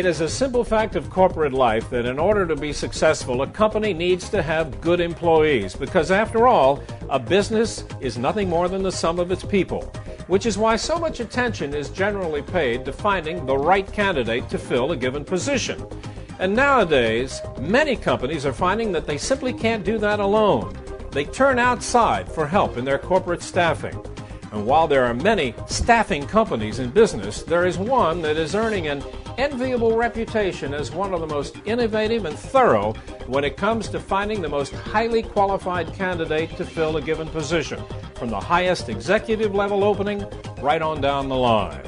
It is a simple fact of corporate life that in order to be successful, a company needs to have good employees because, after all, a business is nothing more than the sum of its people, which is why so much attention is generally paid to finding the right candidate to fill a given position. And nowadays, many companies are finding that they simply can't do that alone. They turn outside for help in their corporate staffing. And while there are many staffing companies in business, there is one that is earning an enviable reputation as one of the most innovative and thorough when it comes to finding the most highly qualified candidate to fill a given position, from the highest executive level opening right on down the line.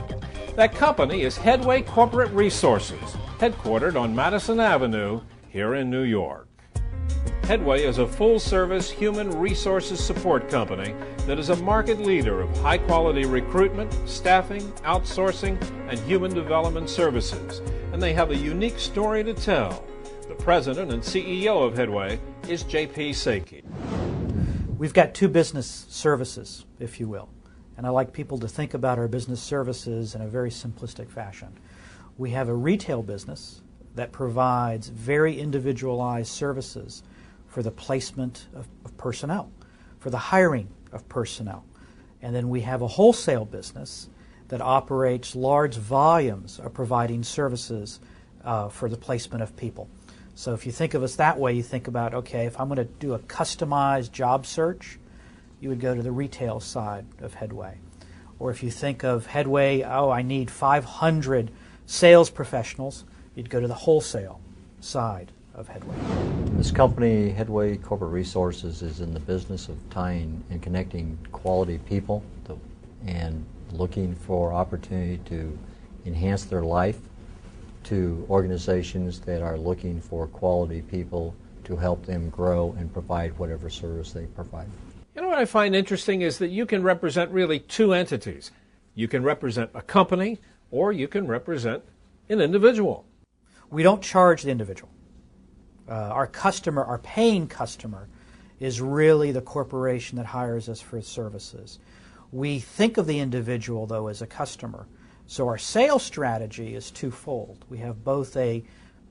That company is Headway Corporate Resources, headquartered on Madison Avenue here in New York. Headway is a full-service human resources support company that is a market leader of high-quality recruitment, staffing, outsourcing, and human development services. And they have a unique story to tell. The president and CEO of Headway is J.P. Saki. We've got two business services, if you will. And I like people to think about our business services in a very simplistic fashion. We have a retail business that provides very individualized services for the placement of personnel, for the hiring of personnel. And then we have a wholesale business that operates large volumes of providing services for the placement of people. So if you think of us that way, you think about, okay, if I'm going to do a customized job search, you would go to the retail side of Headway. Or if you think of Headway, oh, I need 500 sales professionals, you'd go to the wholesale side of Headway. This company, Headway Corporate Resources, is in the business of tying and connecting quality people and looking for opportunity to enhance their life to organizations that are looking for quality people to help them grow and provide whatever service they provide. You know what I find interesting is that you can represent really two entities. You can represent a company or you can represent an individual. We don't charge the individual. Our customer, our paying customer, is really the corporation that hires us for services. We think of the individual, though, as a customer. So our sales strategy is twofold. We have both a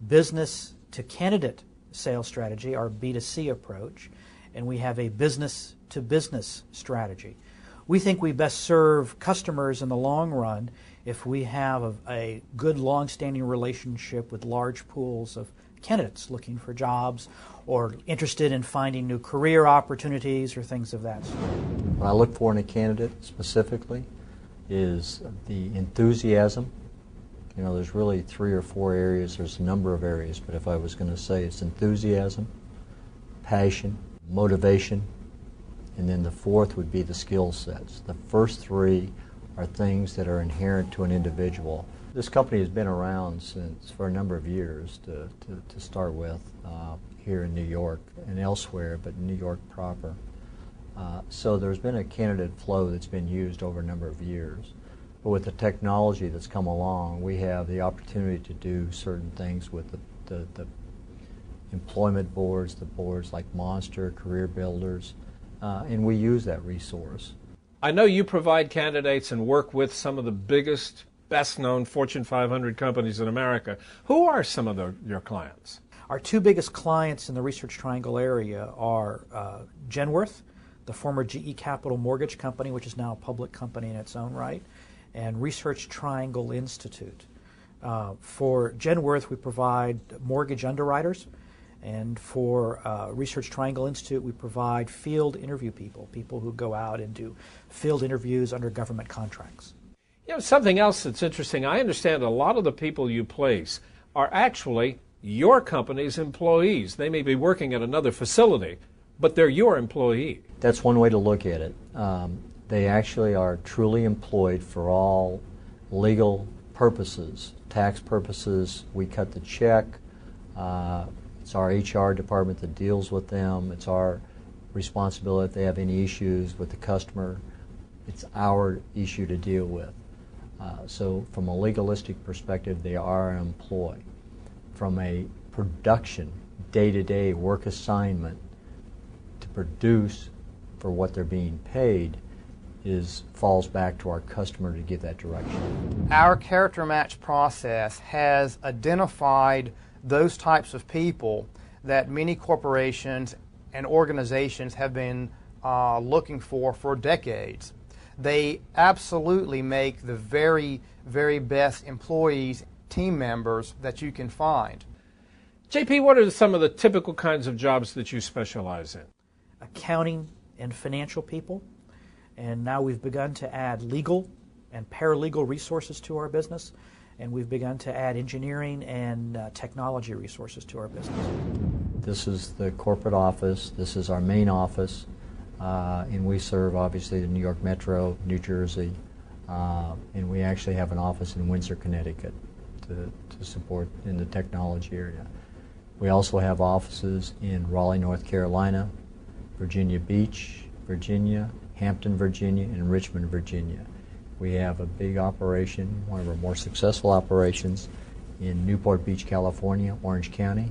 business-to-candidate sales strategy, our B2C approach, and we have a business-to-business strategy. We think we best serve customers in the long run if we have a good, long-standing relationship with large pools of candidates looking for jobs or interested in finding new career opportunities or things of that sort. What I look for in a candidate specifically is the enthusiasm. You know, there's really 3 or 4 areas. There's a number of areas, but if I was going to say, it's enthusiasm, passion, motivation, and then the 4th would be the skill sets. The first 3 are things that are inherent to an individual. This company has been around for a number of years to start with here in New York and elsewhere, but New York proper. So there's been a candidate flow that's been used over a number of years. But with the technology that's come along, we have the opportunity to do certain things with the employment boards, the boards like Monster, Career Builders, and we use that resource. I know you provide candidates and work with some of the biggest, best-known Fortune 500 companies in America. Who are some of your clients? Our 2 biggest clients in the Research Triangle area are Genworth, the former GE Capital Mortgage Company, which is now a public company in its own right, and Research Triangle Institute. For Genworth, we provide mortgage underwriters, and for Research Triangle Institute, we provide field interview people who go out and do field interviews under government contracts. You know, something else that's interesting, I understand a lot of the people you place are actually your company's employees. They may be working at another facility, but they're your employee. That's one way to look at it. They actually are truly employed for all legal purposes, tax purposes. We cut the check. It's our HR department that deals with them. It's our responsibility if they have any issues with the customer. It's our issue to deal with. So from a legalistic perspective, they are an employee. From a production, day-to-day work assignment to produce for what they're being paid falls back to our customer to give that direction. Our character match process has identified those types of people that many corporations and organizations have been looking for decades. They absolutely make the very, very best employees, team members that you can find. JP, what are some of the typical kinds of jobs that you specialize in? Accounting and financial people, and now we've begun to add legal and paralegal resources to our business, and we've begun to add engineering and technology resources to our business. This is the corporate office, this is our main office, and we serve obviously the New York Metro, New Jersey, and we actually have an office in Windsor, Connecticut to support in the technology area. We also have offices in Raleigh, North Carolina, Virginia Beach, Virginia, Hampton, Virginia, and Richmond, Virginia. We have a big operation, one of our more successful operations, in Newport Beach, California, Orange County,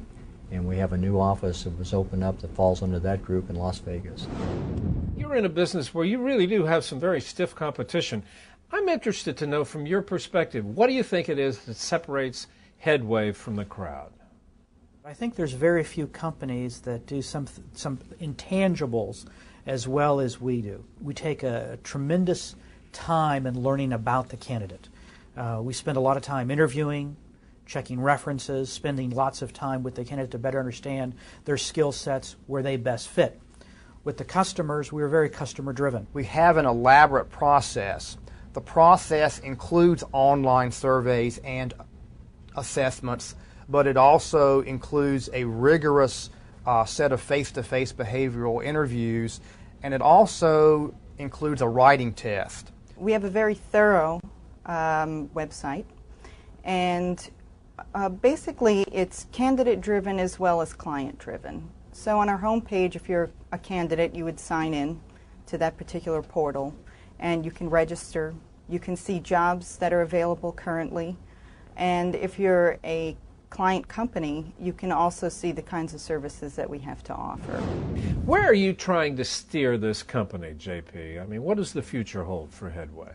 and we have a new office that was opened up that falls under that group in Las Vegas. You're in a business where you really do have some very stiff competition. I'm interested to know from your perspective, what do you think it is that separates Headway from the crowd? I think there's very few companies that do some intangibles as well as we do. We take a tremendous time in learning about the candidate. We spend a lot of time interviewing, checking references, spending lots of time with the candidate to better understand their skill sets, where they best fit. With the customers, we're very customer driven. We have an elaborate process. The process includes online surveys and assessments, but it also includes a rigorous set of face-to-face behavioral interviews, and it also includes a writing test. We have a very thorough website, and basically it's candidate-driven as well as client-driven. So on our homepage, if you're a candidate, you would sign in to that particular portal, and you can register. You can see jobs that are available currently, and if you're a client company, you can also see the kinds of services that we have to offer. Where are you trying to steer this company, JP? I mean, what does the future hold for Headway?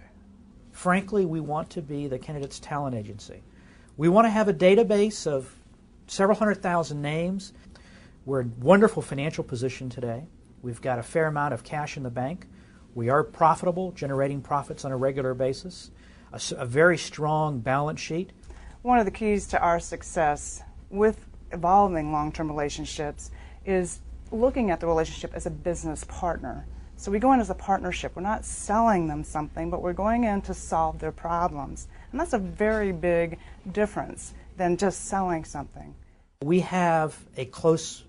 Frankly, we want to be the candidate's talent agency. We want to have a database of several 100,000 names. We're in wonderful financial position today. We've got a fair amount of cash in the bank. We are profitable, generating profits on a regular basis, a very strong balance sheet. One of the keys to our success with evolving long-term relationships is looking at the relationship as a business partner. So we go in as a partnership. We're not selling them something, but we're going in to solve their problems. And that's a very big difference than just selling something. We have a close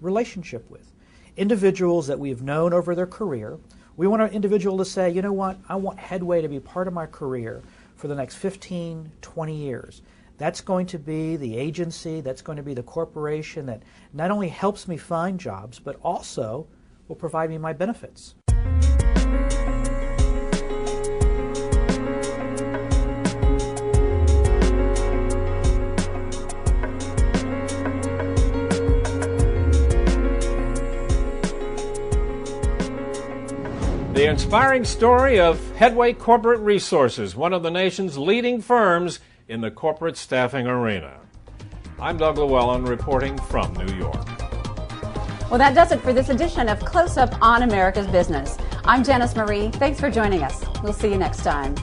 relationship with individuals that we've known over their career. We want an individual to say, you know what, I want Headway to be part of my career for the next 15, 20 years. That's going to be the agency, that's going to be the corporation that not only helps me find jobs, but also will provide me my benefits. The inspiring story of Headway Corporate Resources, one of the nation's leading firms in the corporate staffing arena. I'm Doug Llewellyn reporting from New York. Well, that does it for this edition of Close Up on America's Business. I'm Janice Marie. Thanks for joining us. We'll see you next time.